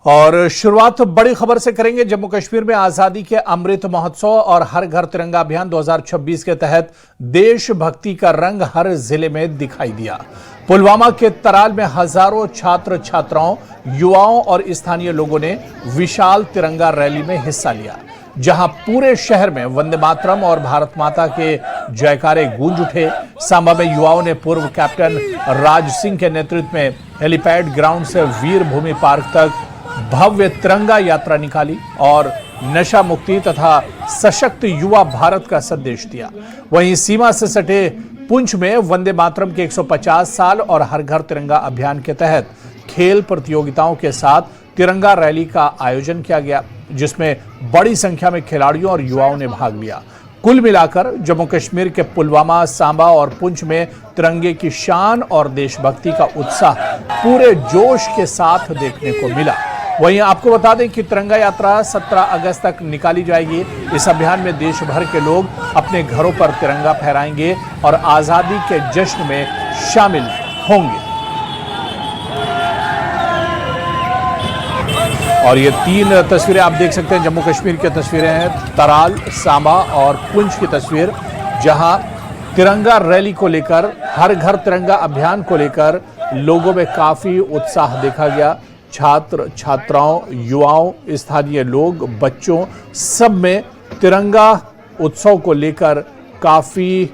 और शुरुआत बड़ी खबर से करेंगे। जम्मू कश्मीर में आजादी के अमृत महोत्सव और हर घर तिरंगा अभियान 2026 के तहत देशभक्ति का रंग हर जिले में दिखाई दिया। पुलवामा के तराल में हजारों छात्र छात्राओं, युवाओं और स्थानीय लोगों ने विशाल तिरंगा रैली में हिस्सा लिया, जहां पूरे शहर में वंदे मातरम और भारत माता के जयकारे गूंज उठे। सांबा में युवाओं ने पूर्व कैप्टन राज सिंह के नेतृत्व में हेलीपैड ग्राउंड से वीर भूमि पार्क तक भव्य तिरंगा यात्रा निकाली और नशा मुक्ति तथा सशक्त युवा भारत का संदेश दिया। वहीं सीमा से सटे पुंछ में वंदे मातरम के 150 साल और हर घर तिरंगा अभियान के तहत खेल प्रतियोगिताओं के साथ तिरंगा रैली का आयोजन किया गया, जिसमें बड़ी संख्या में खिलाड़ियों और युवाओं ने भाग लिया। कुल मिलाकर जम्मू कश्मीर के पुलवामा, सांबा और पुंछ में तिरंगे की शान और देशभक्ति का उत्साह पूरे जोश के साथ देखने को मिला। वहीं आपको बता दें कि तिरंगा यात्रा 17 अगस्त तक निकाली जाएगी। इस अभियान में देश भर के लोग अपने घरों पर तिरंगा फहराएंगे और आजादी के जश्न में शामिल होंगे। और ये 3 तस्वीरें आप देख सकते हैं, जम्मू कश्मीर की तस्वीरें हैं, तराल, सांबा और पुंछ की तस्वीर, जहां तिरंगा रैली को लेकर, हर घर तिरंगा अभियान को लेकर लोगों में काफी उत्साह देखा गया। छात्र छात्राओं, युवाओं, स्थानीय लोग, बच्चों, सब में तिरंगा उत्सव को लेकर काफी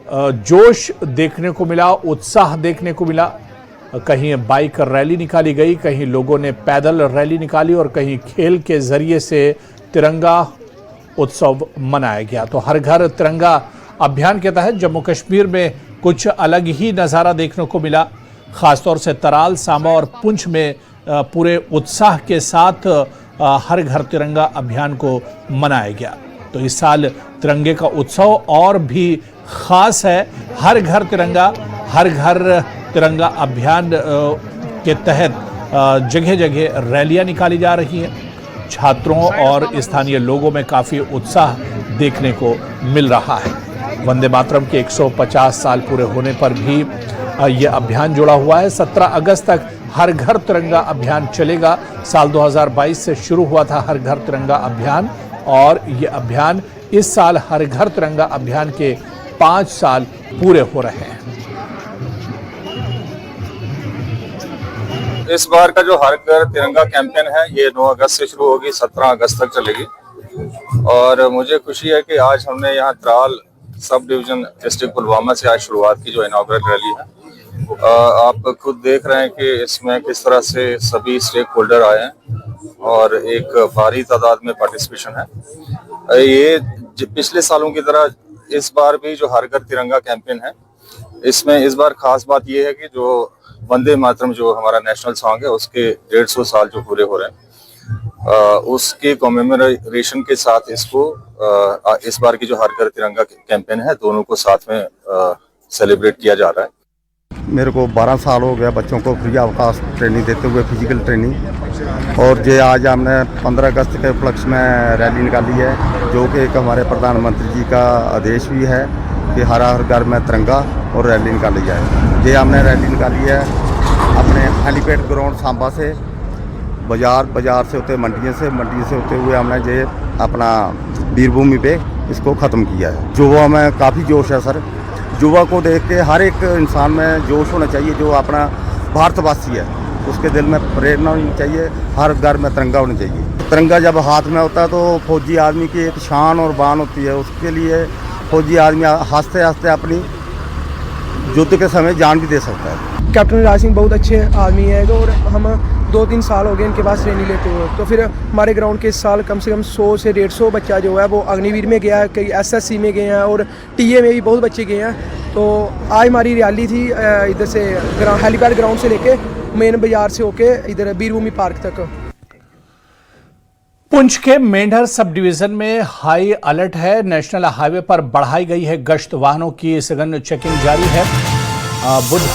जोश देखने को मिला, उत्साह देखने को मिला। कहीं बाइक रैली निकाली गई, कहीं लोगों ने पैदल रैली निकाली और कहीं खेल के जरिए से तिरंगा उत्सव मनाया गया। तो हर घर तिरंगा अभियान के तहत जम्मू कश्मीर में कुछ अलग ही नज़ारा देखने को मिला। खासतौर से तराल, सांबा और पुंछ में पूरे उत्साह के साथ हर घर तिरंगा अभियान को मनाया गया। तो इस साल तिरंगे का उत्सव और भी खास है। हर घर तिरंगा अभियान के तहत जगह जगह रैलियां निकाली जा रही हैं। छात्रों और स्थानीय लोगों में काफ़ी उत्साह देखने को मिल रहा है। वंदे मातरम के 150 साल पूरे होने पर भी यह अभियान जुड़ा हुआ है। 17 अगस्त तक हर घर तिरंगा अभियान चलेगा। साल 2022 से शुरू हुआ था हर घर तिरंगा अभियान, और यह अभियान इस साल हर घर तिरंगा अभियान के 5 साल पूरे हो रहे हैं। इस बार का जो हर घर तिरंगा कैंपेन है, ये 9 अगस्त से शुरू होगी, 17 अगस्त तक चलेगी। और मुझे खुशी है कि आज हमने यहाँ Tral sub division district Pulwama से आज शुरुआत की, जो इनॉग्रेट रैली है। आप खुद देख रहे हैं कि इसमें किस तरह से सभी स्टेक होल्डर आए हैं और एक भारी तादाद में पार्टिसिपेशन है। ये पिछले सालों की तरह इस बार भी जो हर घर तिरंगा कैंपेन है, इसमें इस बार खास बात यह है कि जो वंदे मातरम जो हमारा नेशनल सॉन्ग है, उसके 150 साल जो पूरे हो रहे हैं, उसके कॉमेमोरेशन के साथ इसको इस बार की जो हर घर तिरंगा कैंपेन है, दोनों को साथ में सेलिब्रेट किया जा रहा है। मेरे को 12 साल हो गया बच्चों को फ्री अवकाश ट्रेनिंग देते हुए, फिजिकल ट्रेनिंग। और ये आज हमने 15 अगस्त के उपलक्ष्य में रैली निकाली है, जो कि एक हमारे प्रधानमंत्री जी का आदेश भी है कि हर घर में तिरंगा और रैली निकाली जाए। ये हमने रैली निकाली है अपने हेलीपैड ग्राउंड सांबा से, बाजार से होते मंडी से होते हुए हमने ये अपना वीरभूमि पे इसको ख़त्म किया है। युवा में काफ़ी जोश है सर। युवा को देख के हर एक इंसान में जोश होना चाहिए। जो अपना भारतवासी है, उसके दिल में प्रेरणा होनी चाहिए। हर घर में तिरंगा होना चाहिए। तिरंगा जब हाथ में होता है तो फौजी आदमी की एक शान और बान होती है। उसके लिए फौजी आदमी हंसते हंसते अपनी युद्ध के समय जान भी दे सकता है। कैप्टन राज सिंह बहुत अच्छे आदमी है, और हम 2-3 साल हो गए इनके पास ट्रेनिंग लेते हुए। तो फिर हमारे ग्राउंड के इस साल कम से कम 100 से 150 बच्चा जो है वो अग्निवीर में गया है, कई SSC में गए हैं और टीए में भी बहुत बच्चे गए हैं। तो आज हमारी रैली थी इधर से हेलीपैड ग्राउंड से लेके मेन बाजार से होके इधर वीरभूमि पार्क तक। पुंछ के मेंढर सब डिवीजन में हाई अलर्ट है। नेशनल हाईवे पर बढ़ाई गई है गश्त, वाहनों की सघन चेकिंग जारी है। बुद्ध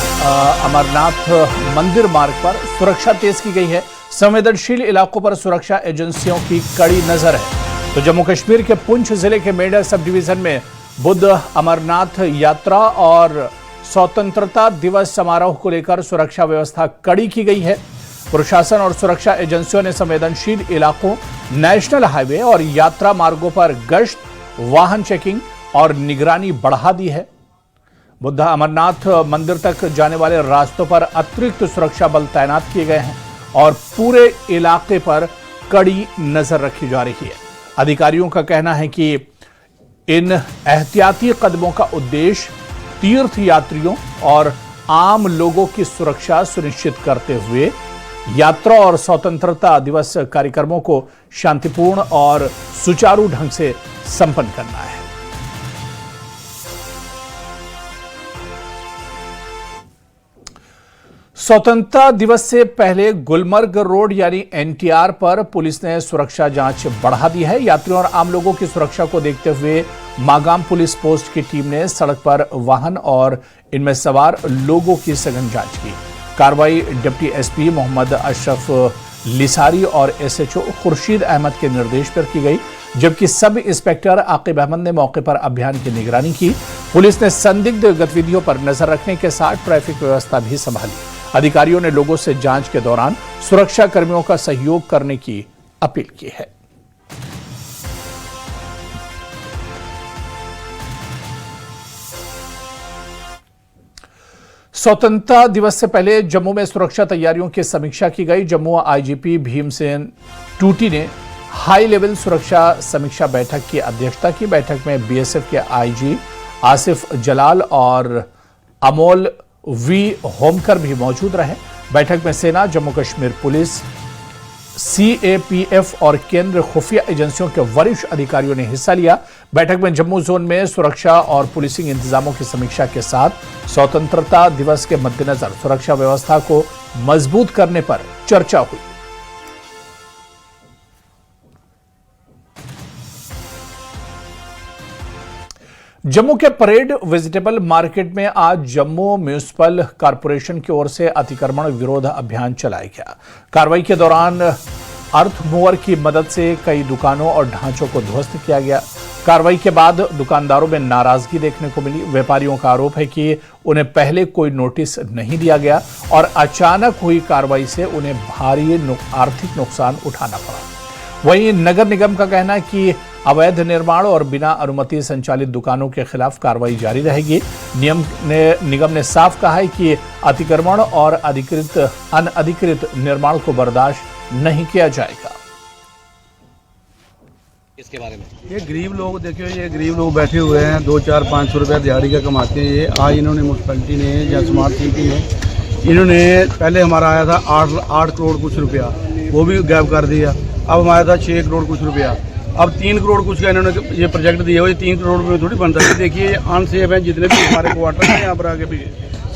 अमरनाथ मंदिर मार्ग पर सुरक्षा तेज की गई है। संवेदनशील इलाकों पर सुरक्षा एजेंसियों की कड़ी नजर है। तो जम्मू कश्मीर के पुंछ जिले के मेंढर सब डिवीजन में बुद्ध अमरनाथ यात्रा और स्वतंत्रता दिवस समारोह को लेकर सुरक्षा व्यवस्था कड़ी की गई है। प्रशासन और सुरक्षा एजेंसियों ने संवेदनशील इलाकों, नेशनल हाईवे और यात्रा मार्गों पर गश्त, वाहन चेकिंग और निगरानी बढ़ा दी है। बुद्ध अमरनाथ मंदिर तक जाने वाले रास्तों पर अतिरिक्त सुरक्षा बल तैनात किए गए हैं और पूरे इलाके पर कड़ी नजर रखी जा रही है। अधिकारियों का कहना है कि इन एहतियाती कदमों का उद्देश्य तीर्थ यात्रियों और आम लोगों की सुरक्षा सुनिश्चित करते हुए यात्रा और स्वतंत्रता दिवस कार्यक्रमों को शांतिपूर्ण और सुचारू ढंग से संपन्न करना है। स्वतंत्रता दिवस से पहले गुलमर्ग रोड यानी एनटीआर पर पुलिस ने सुरक्षा जांच बढ़ा दी है। यात्रियों और आम लोगों की सुरक्षा को देखते हुए मागाम पुलिस पोस्ट की टीम ने सड़क पर वाहन और इनमें सवार लोगों की सघन जांच की। कार्रवाई डिप्टी एसपी मोहम्मद अशरफ लिसारी और एसएचओ खुर्शीद अहमद के निर्देश पर की गई, जबकि सब इंस्पेक्टर आकिब अहमद ने मौके पर अभियान की निगरानी की। पुलिस ने संदिग्ध गतिविधियों पर नजर रखने के साथ ट्रैफिक व्यवस्था भी संभाली। अधिकारियों ने लोगों से जांच के दौरान सुरक्षा कर्मियों का सहयोग करने की अपील की है। स्वतंत्रता दिवस से पहले जम्मू में सुरक्षा तैयारियों की समीक्षा की गई। जम्मू आईजीपी भीमसेन टूटी ने हाई लेवल सुरक्षा समीक्षा बैठक की अध्यक्षता की। बैठक में बीएसएफ के आईजी आसिफ जलाल और अमोल वी होमकर भी मौजूद रहे। बैठक में सेना, जम्मू कश्मीर पुलिस, सीएपीएफ और केंद्रीय खुफिया एजेंसियों के वरिष्ठ अधिकारियों ने हिस्सा लिया। बैठक में जम्मू जोन में सुरक्षा और पुलिसिंग इंतजामों की समीक्षा के साथ स्वतंत्रता दिवस के मद्देनजर सुरक्षा व्यवस्था को मजबूत करने पर चर्चा हुई। जम्मू के परेड वेजिटेबल मार्केट में आज जम्मू म्यूनिसिपल कॉरपोरेशन की ओर से अतिक्रमण विरोध अभियान चलाया गया। कार्रवाई के दौरान अर्थ मूवर की मदद से कई दुकानों और ढांचों को ध्वस्त किया गया। कार्रवाई के बाद दुकानदारों में नाराजगी देखने को मिली। व्यापारियों का आरोप है कि उन्हें पहले कोई नोटिस नहीं दिया गया और अचानक हुई कार्रवाई से उन्हें भारी आर्थिक नुकसान उठाना पड़ा। वहीं नगर निगम का कहना है कि अवैध निर्माण और बिना अनुमति संचालित दुकानों के खिलाफ कार्रवाई जारी रहेगी। निगम ने साफ कहा है कि अतिक्रमण और अनधिकृत निर्माण को बर्दाश्त नहीं किया जाएगा। इसके बारे में ये गरीब लोग देखियो, ये गरीब लोग बैठे हुए हैं, 2-4-500 रुपये दिहाड़ी का कमाते हैं। ये आज इन्होंने म्यूनसिपैलिटी ने या स्मार्ट सिटी ने इन्होंने पहले हमारा आया था 8 करोड़ कुछ रुपया, वो भी गायब कर दिया। अब हमारा था 6 करोड़ कुछ रुपया, अब 3 करोड़ कुछ का इन्होंने ये प्रोजेक्ट दिया हुआ। ये 3 करोड़ में थोड़ी बनता है। देखिए ये अनसेफ हैं, जितने भी हमारे क्वार्टर हैं यहाँ पर आगे भी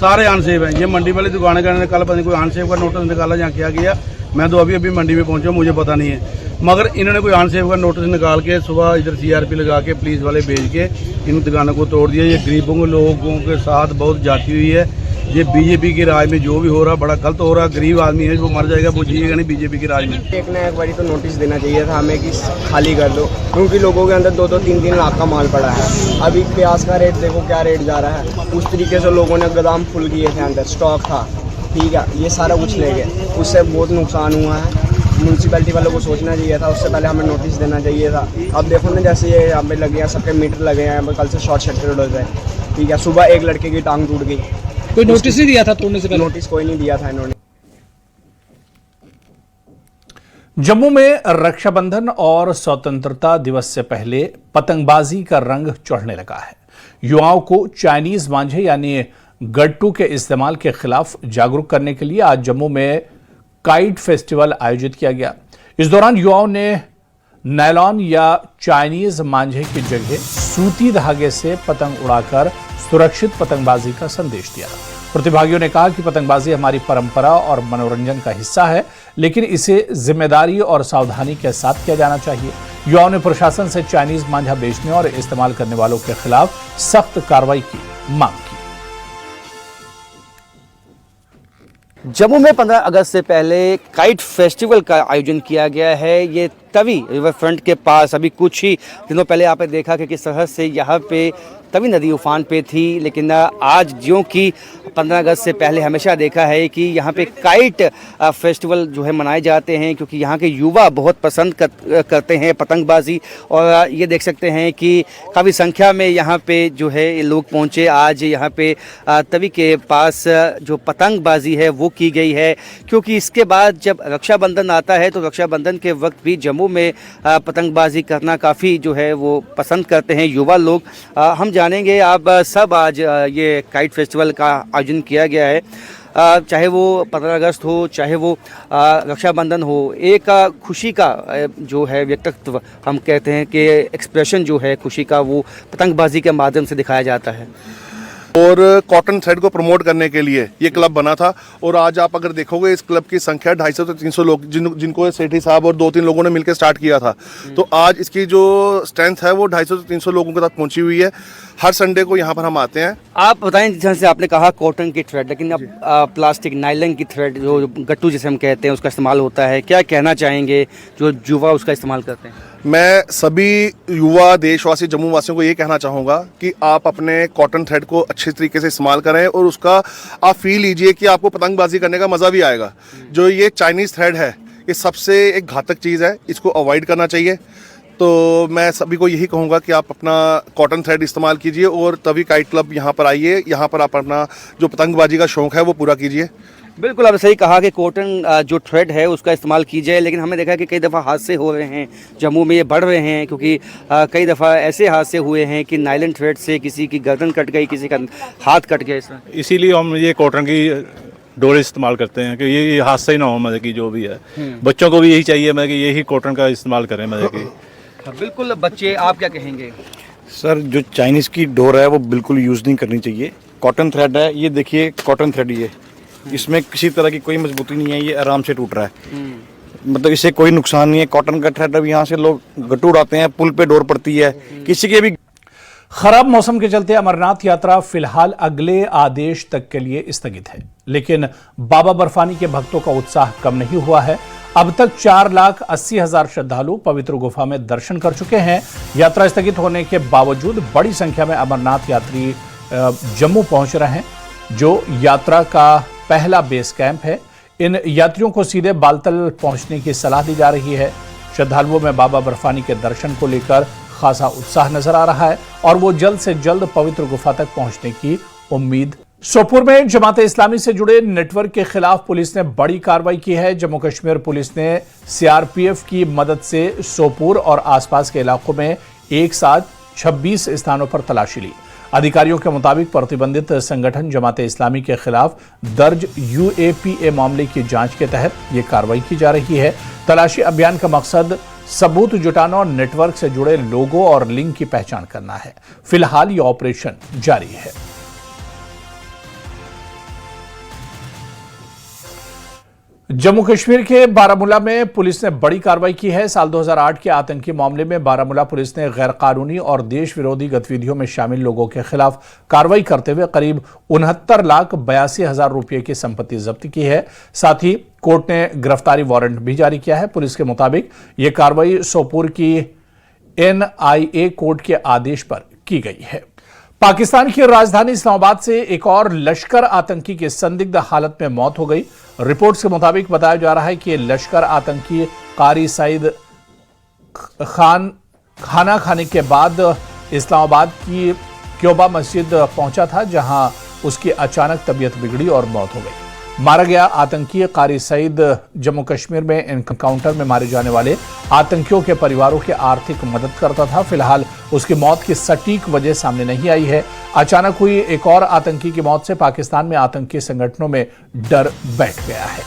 सारे अनसेफ हैं। ये मंडी वाली दुकानें का कल पता नहीं कोई अनसेफ का नोटिस निकाला या क्या किया, मैं तो अभी मंडी में पहुंचा, मुझे पता नहीं है। मगर इन्होंने कोई अनसेफ का नोटिस निकाल के सुबह इधर सीआरपी लगा के पुलिस वाले भेज के इन दुकानों को तोड़ दिया। ये गरीबों के लोगों के साथ बहुत जाती हुई है। ये बीजेपी के राज में जो भी हो रहा बड़ा गलत हो रहा। गरीब आदमी है, वो मर जाएगा, वो जिएगा नहीं बीजेपी के राज में। एक ना एक बारी तो नोटिस देना चाहिए था हमें कि खाली कर दो, क्योंकि लोगों के अंदर 2-3 लाख का माल पड़ा है। अभी प्याज का रेट देखो क्या रेट जा रहा है। उस तरीके से लोगों ने गोदाम फुल किए थे, अंदर स्टॉक था, ठीक है, ये सारा कुछ ले गए। उससे बहुत नुकसान हुआ है। म्यूनसिपैलिटी वालों को सोचना चाहिए था, उससे पहले हमें नोटिस देना चाहिए था। अब देखो ना, जैसे ये यहाँ पे लगे हैं, सबके मीटर लगे हैं, कल से शॉर्ट सर्किट हो जाए, ठीक है। सुबह एक लड़के की टांग टूट गई। कोई नोटिस नहीं दिया था तोड़ने से पहले? नोटिस कोई नहीं दिया था इन्होंने। जम्मू में रक्षाबंधन और स्वतंत्रता दिवस से पहले पतंगबाजी का रंग चढ़ने लगा है। युवाओं को चाइनीज मांझे यानी गट्टू के इस्तेमाल के खिलाफ जागरूक करने के लिए आज जम्मू में काइट फेस्टिवल आयोजित किया गया। इस दौरान युवाओं ने नायलॉन या चाइनीज मांझे की जगह सूती धागे से पतंग उड़ाकर सुरक्षित पतंगबाजी का संदेश दिया। प्रतिभागियों ने कहा कि पतंगबाजी हमारी परंपरा और मनोरंजन का हिस्सा है, लेकिन इसे जिम्मेदारी और सावधानी के साथ किया जाना चाहिए। युवाओं ने प्रशासन से चाइनीज मांझा बेचने और इस्तेमाल करने वालों के खिलाफ सख्त कार्रवाई की मांग की। जम्मू में 15 अगस्त से पहले काइट फेस्टिवल का आयोजन किया गया है। ये तवी रिवर फ्रंट के पास अभी कुछ ही दिनों पहले आपने देखा कि किस तरह से यहाँ पे तवी नदी उफान पे थी, लेकिन आज जो कि 15 अगस्त से पहले हमेशा देखा है कि यहाँ पे काइट फेस्टिवल जो है मनाए जाते हैं, क्योंकि यहाँ के युवा बहुत पसंद करते हैं पतंगबाजी। और ये देख सकते हैं कि काफ़ी संख्या में यहाँ पे जो है लोग पहुँचे। आज यहाँ पे तवी के पास जो पतंगबाजी है वो की गई है, क्योंकि इसके बाद जब रक्षाबंधन आता है तो रक्षाबंधन के वक्त भी जम्मू में पतंगबाजी करना काफ़ी जो है वो पसंद करते हैं युवा लोग। हम जानेंगे आप सब आज ये काइट फेस्टिवल का आयोजन किया गया है, चाहे वो 15 अगस्त हो, चाहे वो रक्षाबंधन हो, एक खुशी का जो है व्यक्तित्व हम कहते हैं कि एक्सप्रेशन जो है खुशी का वो पतंगबाजी के माध्यम से दिखाया जाता है। और कॉटन थ्रेड को प्रमोट करने के लिए ये क्लब बना था। और आज आप अगर देखोगे इस क्लब की संख्या 250 से 300 लोग जिनको सेठी साहब और 2-3 लोगों ने मिलकर स्टार्ट किया था। तो आज इसकी जो स्ट्रेंथ है वो 250 से 300 लोगों के साथ पहुंची हुई है। हर संडे को यहाँ पर हम आते हैं। आप बताएं, जैसे आपने कहा कॉटन की थ्रेड, लेकिन अब प्लास्टिक नायलन की थ्रेड जो गट्टू जिसे हम कहते हैं उसका इस्तेमाल होता है, क्या कहना चाहेंगे जो युवा उसका इस्तेमाल करते हैं? मैं सभी युवा देशवासी जम्मू वासियों को ये कहना चाहूँगा कि आप अपने कॉटन थ्रेड को अच्छे तरीके से इस्तेमाल करें और उसका आप फील लीजिए कि आपको पतंगबाजी करने का मज़ा भी आएगा। जो ये चाइनीज़ थ्रेड है ये सबसे एक घातक चीज़ है, इसको अवॉइड करना चाहिए। तो मैं सभी को यही कहूँगा कि आप अपना कॉटन थ्रेड इस्तेमाल कीजिए और तभी काइट क्लब यहाँ पर आइए, यहाँ पर आप अपना जो पतंगबाजी का शौक़ है वो पूरा कीजिए। बिल्कुल, आपने सही कहा कि कॉटन जो थ्रेड है उसका इस्तेमाल कीजिए, लेकिन हमने देखा कि कई दफ़ा हादसे हो रहे हैं जम्मू में, ये बढ़ रहे हैं, क्योंकि कई दफ़ा ऐसे हादसे हुए हैं कि नायलन थ्रेड से किसी की गर्दन कट गई, किसी का हाथ कट गया। इसीलिए हम ये कॉटन की डोर इस्तेमाल करते हैं कि ये हादसा ही ना हो, मतलब कि जो भी है बच्चों को भी यही चाहिए, मतलब कि यही कॉटन का इस्तेमाल करें, मतलब कि। बिल्कुल, बच्चे आप क्या कहेंगे? सर, जो चाइनीज़ की डोर है वो बिल्कुल यूज़ नहीं करनी चाहिए। कॉटन थ्रेड है, ये देखिए कॉटन थ्रेड, ये इसमें किसी तरह की कोई मजबूती नहीं है, ये आराम से टूट रहा है, मतलब इससे कोई नुकसान नहीं है। कॉटन का थ्रेड अब यहाँ से लोग गट्टू उड़ाते हैं, पुल पे डोर पड़ती है, किसी के भी। खराब मौसम के चलते अमरनाथ यात्रा फिलहाल अगले आदेश तक के लिए स्थगित है, लेकिन बाबा बर्फानी के भक्तों का उत्साह कम नहीं हुआ है। अब तक 4,80,000 श्रद्धालु पवित्र गुफा में दर्शन कर चुके हैं। यात्रा स्थगित होने के बावजूद बड़ी संख्या में अमरनाथ यात्री जम्मू पहुंच रहे हैं, जो यात्रा का पहला बेस कैंप है। इन यात्रियों को सीधे बालतल पहुंचने की सलाह दी जा रही है। श्रद्धालुओं में बाबा बर्फानी के दर्शन को लेकर खासा उत्साह नजर आ रहा है और वो जल्द से जल्द पवित्र गुफा तक पहुंचने की उम्मीद। सोपुर में जमात इस्लामी से जुड़े नेटवर्क के खिलाफ पुलिस ने बड़ी कार्रवाई की है। जम्मू कश्मीर पुलिस ने सीआरपीएफ की मदद से सोपुर और आसपास के इलाकों में एक साथ 26 स्थानों पर तलाशी ली। अधिकारियों के मुताबिक प्रतिबंधित संगठन जमात इस्लामी के खिलाफ दर्ज यूएपीए मामले की जांच के तहत यह कार्रवाई की जा रही है। तलाशी अभियान का मकसद सबूत जुटाना और नेटवर्क से जुड़े लोगों और लिंक की पहचान करना है। फिलहाल यह ऑपरेशन जारी है। जम्मू कश्मीर के बारामूला में पुलिस ने बड़ी कार्रवाई की है। साल 2008 के आतंकी मामले में बारामूला पुलिस ने गैरकानूनी और देश विरोधी गतिविधियों में शामिल लोगों के खिलाफ कार्रवाई करते हुए करीब 69,82,000 रुपये की संपत्ति जब्त की है। साथ ही कोर्ट ने गिरफ्तारी वारंट भी जारी किया है। पुलिस के मुताबिक यह कार्रवाई सोपुर की NIA कोर्ट के आदेश पर की गई है। पाकिस्तान की राजधानी इस्लामाबाद से एक और लश्कर आतंकी की संदिग्ध हालत में मौत हो गई। रिपोर्ट्स के मुताबिक बताया जा रहा है कि लश्कर आतंकी कारी सईद खाना खाने के बाद इस्लामाबाद की क्योबा मस्जिद पहुंचा था, जहां उसकी अचानक तबीयत बिगड़ी और मौत हो गई। मारा गया आतंकी कारी सईद जम्मू कश्मीर में एनकाउंटर में मारे जाने वाले आतंकियों के परिवारों की आर्थिक मदद करता था। फिलहाल उसकी मौत की सटीक वजह सामने नहीं आई है। अचानक हुई एक और आतंकी की मौत से पाकिस्तान में आतंकी संगठनों में डर बैठ गया है।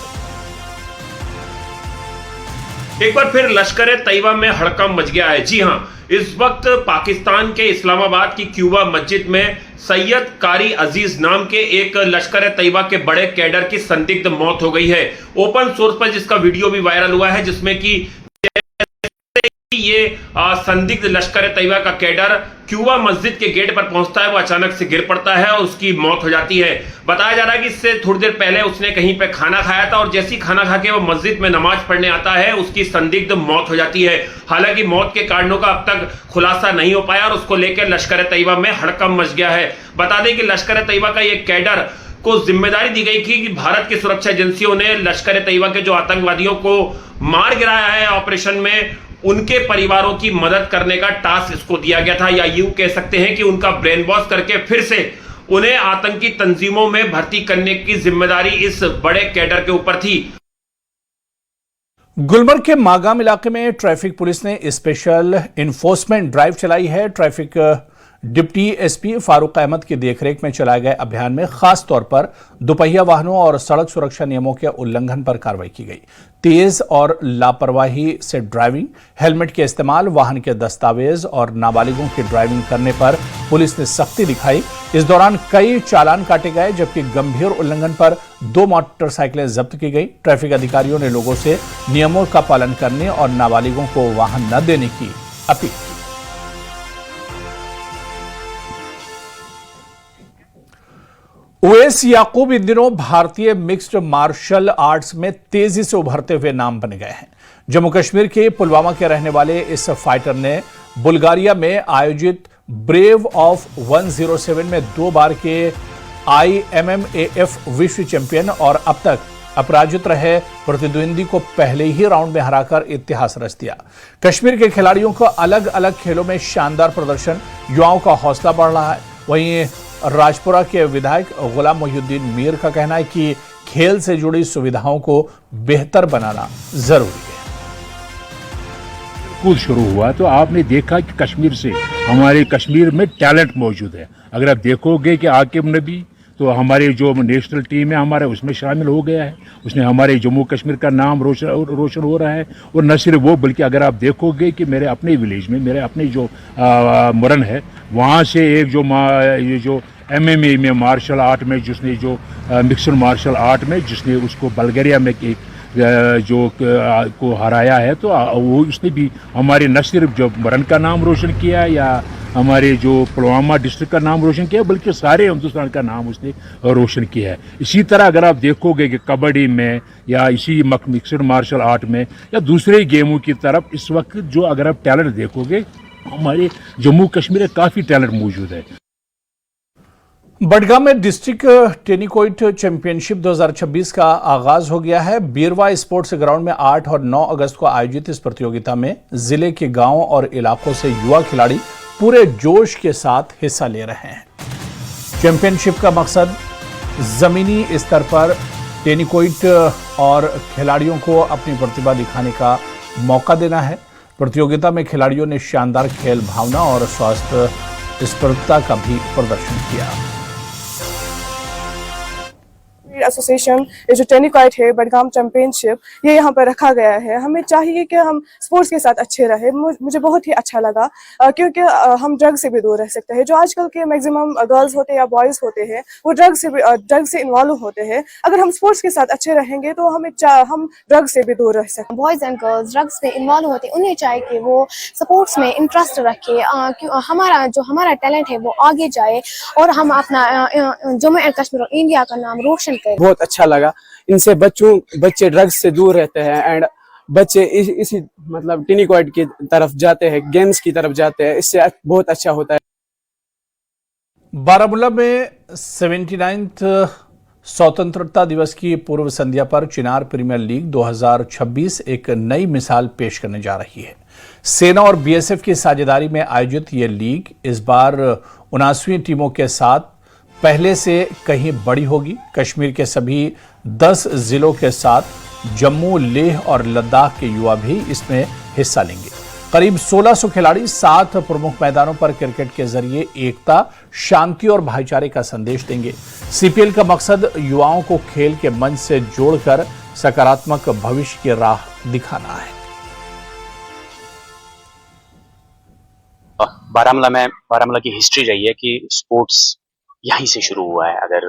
एक बार फिर लश्कर तैयबा में हड़कंप मच गया है। जी हां, इस वक्त पाकिस्तान के इस्लामाबाद की क्यूबा मस्जिद में सैयद कारी अजीज नाम के एक लश्कर तैयबा के बड़े कैडर की संदिग्ध मौत हो गई है। ओपन सोर्स पर जिसका वीडियो भी वायरल हुआ है, जिसमें कि ये संदिग्ध लश्कर तैयबा का कैडर क्यूबा मस्जिद के गेट पर पहुंचता है, वो अचानक से गिर पड़ता है और उसकी मौत हो जाती है। बताया जा रहा है कि इससे थोड़ी देर पहले उसने कहीं पे खाना खाया था और जैसी खाना खा के वो मस्जिद में नमाज पढ़ने आता है, उसकी संदिग्ध मौत हो जाती है। हालांकि मौत के कारणों का अब तक खुलासा नहीं हो पाया और उसको लेकर लश्कर तैयबा में हड़कंप मच गया है। बता दें कि लश्कर तैयबा का ये कैडर को जिम्मेदारी दी गई थी कि भारत की सुरक्षा एजेंसियों ने लश्कर तैयबा के जो आतंकवादियों को मार गिराया है ऑपरेशन में, उनके परिवारों की मदद करने का टास्क इसको दिया गया था, या यूं कह सकते हैं कि उनका ब्रेन वॉश करके फिर से उन्हें आतंकी तंजीमों में भर्ती करने की जिम्मेदारी इस बड़े कैडर के ऊपर थी। गुलमर्ग के मागाम इलाके में ट्रैफिक पुलिस ने स्पेशल इन्फोर्समेंट ड्राइव चलाई है। Traffic deputy SP Farooq Ahmad की देखरेख में चलाए गए अभियान में खास तौर पर दोपहिया वाहनों और सड़क सुरक्षा नियमों के उल्लंघन पर कार्रवाई की गई। तेज और लापरवाही से ड्राइविंग, हेलमेट के इस्तेमाल, वाहन के दस्तावेज और नाबालिगों की ड्राइविंग करने पर पुलिस ने सख्ती दिखाई। इस दौरान कई चालान काटे गए, जबकि गंभीर उल्लंघन पर 2 मोटरसाइकिलें जब्त की गई। ट्रैफिक अधिकारियों ने लोगों से नियमों का पालन करने और नाबालिगों को वाहन न देने की अपील की। उवैस याकूब इन दिनों भारतीय मिक्स्ड मार्शल आर्ट्स में तेजी से उभरते हुए नाम बन गए हैं। जम्मू कश्मीर के पुलवामा के रहने वाले इस फाइटर ने बुल्गारिया में आयोजित ब्रेव ऑफ 107 में 2 बार के IMMAF विश्व चैंपियन और अब तक अपराजित रहे प्रतिद्वंदी को पहले ही राउंड में हराकर इतिहास रच दिया। कश्मीर के खिलाड़ियों को अलग अलग खेलों में शानदार प्रदर्शन, युवाओं का हौसला बढ़ रहा है। वहीं राजपुरा के विधायक गुलाम मोहिउद्दीन मीर का कहना है कि खेल से जुड़ी सुविधाओं को बेहतर बनाना जरूरी है। कूद शुरू हुआ तो आपने देखा कि कश्मीर से हमारे कश्मीर में टैलेंट मौजूद है। अगर आप देखोगे कि आकिब नबी तो हमारे जो नेशनल टीम है हमारे उसमें शामिल हो गया है, उसने हमारे जम्मू कश्मीर का नाम रोशन हो रहा है। और न सिर्फ वो बल्कि अगर आप देखोगे कि मेरे अपने विलेज में मेरे अपने जो मुरन है वहाँ से एक जो MMA में मार्शल आर्ट में जिसने जो मिक्सड मार्शल आर्ट में जिसने उसको बल्गारिया में एक को हराया है, तो वो उसने भी हमारे न सिर्फ जो मुरन का नाम रोशन किया या हमारे जो पुलवामा डिस्ट्रिक्ट का नाम रोशन किया बल्कि सारे हिंदुस्तान का नाम उसने रोशन किया है। इसी तरह अगर आप देखोगे कि कबड्डी में या इसी मिक्सड मार्शल आर्ट में या दूसरे गेमों की तरफ इस वक्त जो अगर आप टैलेंट देखोगे हमारे जम्मू कश्मीर में काफ़ी टैलेंट मौजूद है। बडगाम में डिस्ट्रिक्ट टेनिकोइट चैंपियनशिप 2026 का आगाज हो गया है। बीरवा स्पोर्ट्स ग्राउंड में 8 और 9 अगस्त को आयोजित इस प्रतियोगिता में जिले के गांवों और इलाकों से युवा खिलाड़ी पूरे जोश के साथ हिस्सा ले रहे हैं। चैंपियनशिप का मकसद जमीनी स्तर पर टेनिकोइट और खिलाड़ियों को अपनी प्रतिभा दिखाने का मौका देना है। प्रतियोगिता में खिलाड़ियों ने शानदार खेल भावना और स्वास्थ्य स्पर्धा का भी प्रदर्शन किया। एसोसिएशन ये जो टेनिकॉइट है बडगाम चैंपियनशिप ये यहाँ पर रखा गया है। हमें चाहिए कि हम स्पोर्ट्स के साथ अच्छे रहे। मुझे बहुत ही अच्छा लगा क्योंकि हम ड्रग से भी दूर रह सकते हैं। जो आजकल के मैक्सिमम गर्ल्स होते हैं या बॉयज होते हैं वो ड्रग से इन्वॉल्व होते हैं। अगर हम स्पोर्ट्स के साथ अच्छे रहेंगे तो हम ड्रग से भी दूर रह सकते हैं। बॉयज एंड गर्ल्स ड्रग्स में इन्वॉल्व होते हैं, उन्हें चाहिए कि वो स्पोर्ट्स में इंटरेस्ट रखे, हमारा टैलेंट है वो आगे जाए और हम अपना जम्मू एंड कश्मीर और इंडिया का नाम रोशन करें। बहुत अच्छा लगा। इनसे बच्चे ड्रग्स से दूर रहते हैं एंड बच्चे इसी मतलब टेनिकॉइट की तरफ जाते हैं, गेम्स की तरफ जाते हैं, इससे बहुत अच्छा होता है। बारामूला में 79th स्वतंत्रता दिवस की पूर्व संध्या पर चिनार प्रीमियर लीग 2026 एक नई मिसाल पेश करने जा रही है। सेना और BSF की साझेदारी में आयोजित ये लीग इस बार 79 टीमों के साथ पहले से कहीं बड़ी होगी। कश्मीर के सभी 10 जिलों के साथ जम्मू, लेह और लद्दाख के युवा भी इसमें हिस्सा लेंगे। करीब 1600 खिलाड़ी 7 प्रमुख मैदानों पर क्रिकेट के जरिए एकता, शांति और भाईचारे का संदेश देंगे। CPL का मकसद युवाओं को खेल के मंच से जोड़कर सकारात्मक भविष्य की राह दिखाना है। बारामूला की हिस्ट्री रही है कि स्पोर्ट्स यहीं से शुरू हुआ है। अगर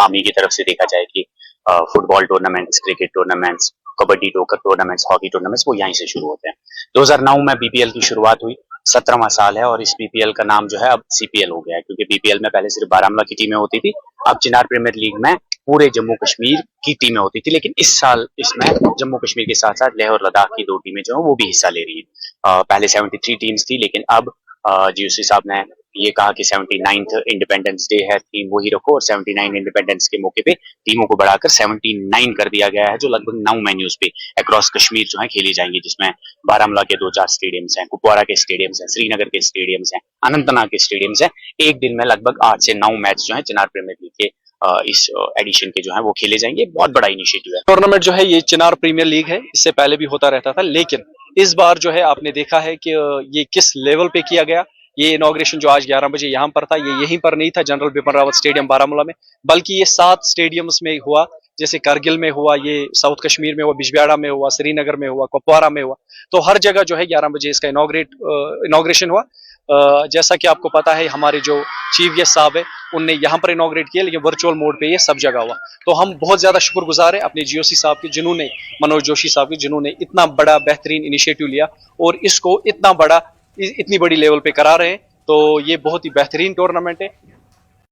आर्मी की तरफ से देखा जाए कि football tournaments, cricket tournaments, kabaddi tournaments, hockey tournaments वो यहीं से शुरू होते हैं। 2009 में बीपीएल की शुरुआत हुई, 17वां साल है और इस बीपीएल का नाम जो है अब सीपीएल हो गया है, क्योंकि बीपीएल में पहले सिर्फ बारामूला की टीमें होती थी, अब चिनार प्रीमियर लीग में पूरे जम्मू कश्मीर की टीमें होती थी। लेकिन इस साल इसमें जम्मू कश्मीर के साथ साथ लेह और लद्दाख की 2 टीमें जो है वो भी हिस्सा ले रही है। पहले 73 टीम्स थी, लेकिन अब जीओसी साहब ने ये कहा कि 79th इंडिपेंडेंस डे है, थीम वही रखो, और 79 इंडिपेंडेंस के मौके पे टीमों को बढ़ाकर 79 कर दिया गया है, जो लगभग 9 वेन्यूज पे अक्रॉस कश्मीर जो है खेली जाएंगी, जिसमें बारामूला के 2-4 स्टेडियम्स हैं, कुपवारा के स्टेडियम्स हैं, श्रीनगर के स्टेडियम्स हैं, अनंतनाग के स्टेडियम्स हैं। एक दिन में लगभग 8 से 9 मैच जो है चिनार प्रीमियर लीग के इस एडिशन के जो है वो खेले जाएंगे। बहुत बड़ा इनिशिएटिव है। टूर्नामेंट जो है ये चिनार प्रीमियर लीग है, इससे पहले भी होता रहता था, लेकिन इस बार जो है आपने देखा है कि ये किस लेवल पे किया गया। ये इनॉग्रेशन जो आज 11 बजे यहाँ पर था, ये यहीं पर नहीं था जनरल बिपिन रावत स्टेडियम बारामूला में, बल्कि ये 7 स्टेडियम्स में हुआ। जैसे करगिल में हुआ, ये साउथ कश्मीर में हुआ, बिजबिहाड़ा में हुआ, श्रीनगर में हुआ, कुपवारा में हुआ, तो हर जगह जो है 11 बजे इसका इनॉग्रेशन हुआ। जैसा कि आपको पता है, हमारे जो चीफ गेस्ट साहब है उनने यहाँ पर इनॉग्रेट किया, लेकिन वर्चुअल मोड पे ये सब जगह हुआ। तो हम बहुत ज्यादा शुक्रगुजार है अपने जीओसी साहब के, जिन्होंने मनोज जोशी साहब के, जिन्होंने इतना बड़ा बेहतरीन इनिशिएटिव लिया और इसको इतनी बड़ी लेवल पे करा रहे हैं। तो ये बहुत ही बेहतरीन टूर्नामेंट है।